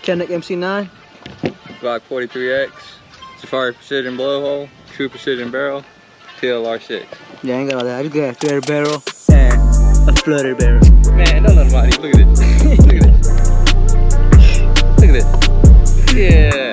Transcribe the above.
Canik MC9. Glock 43X. Safari precision blowhole. True precision barrel. TLR6. Yeah, I ain't got all that. I just got a threaded barrel and a flooded barrel. Man, don't let them out. Look at this. Look at this. Look at this. Yeah.